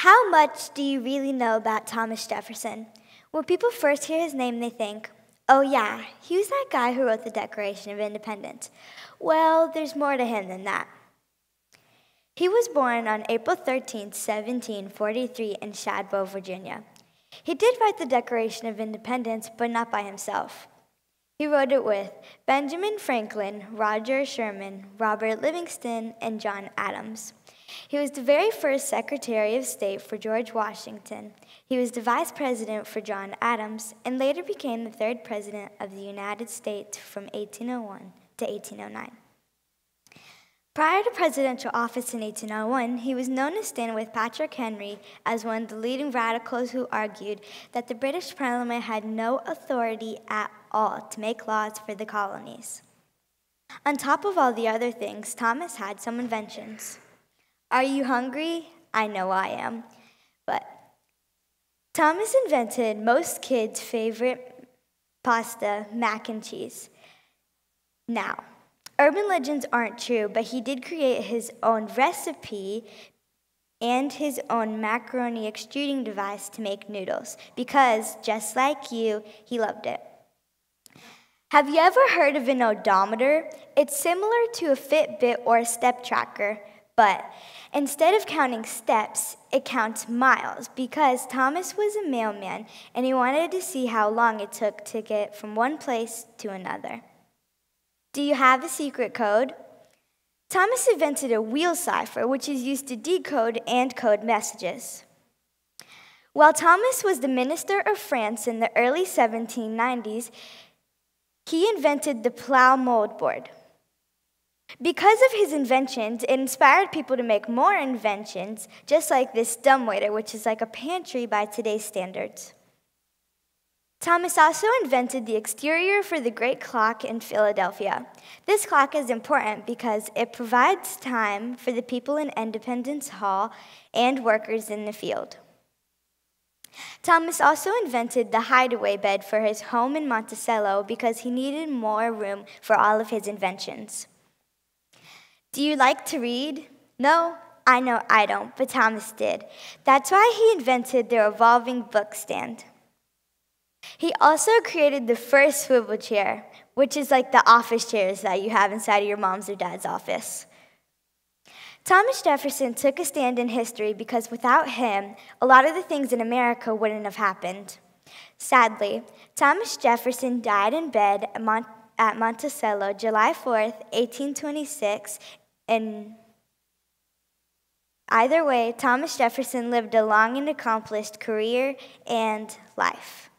How much do you really know about Thomas Jefferson? When people first hear his name, they think, oh yeah, he was that guy who wrote the Declaration of Independence. Well, there's more to him than that. He was born on April 13, 1743 in Shadwell, Virginia. He did write the Declaration of Independence, but not by himself. He wrote it with Benjamin Franklin, Roger Sherman, Robert Livingston, and John Adams. He was the very first Secretary of State for George Washington. He was the Vice President for John Adams, and later became the third President of the United States from 1801 to 1809. Prior to presidential office in 1801, he was known to stand with Patrick Henry as one of the leading radicals who argued that the British Parliament had no authority at all to make laws for the colonies. On top of all the other things, Thomas had some inventions. Are you hungry? I know I am. But Thomas invented most kids' favorite pasta, mac and cheese. Now, urban legends aren't true, but he did create his own recipe and his own macaroni extruding device to make noodles, because, just like you, he loved it. Have you ever heard of an odometer? It's similar to a Fitbit or a step tracker, but instead of counting steps, it counts miles, because Thomas was a mailman and he wanted to see how long it took to get from one place to another. Do you have a secret code? Thomas invented a wheel cipher, which is used to decode and code messages. While Thomas was the minister of France in the early 1790s, he invented the plow mold board. Because of his inventions, it inspired people to make more inventions, just like this dumbwaiter, which is like a pantry by today's standards. Thomas also invented the exterior for the Great Clock in Philadelphia. This clock is important because it provides time for the people in Independence Hall and workers in the field. Thomas also invented the hideaway bed for his home in Monticello because he needed more room for all of his inventions. Do you like to read? No, I know I don't, but Thomas did. That's why he invented the revolving book stand. He also created the first swivel chair, which is like the office chairs that you have inside of your mom's or dad's office. Thomas Jefferson took a stand in history because without him, a lot of the things in America wouldn't have happened. Sadly, Thomas Jefferson died in bed at Monticello, July 4th, 1826, and either way, Thomas Jefferson lived a long and accomplished career and life.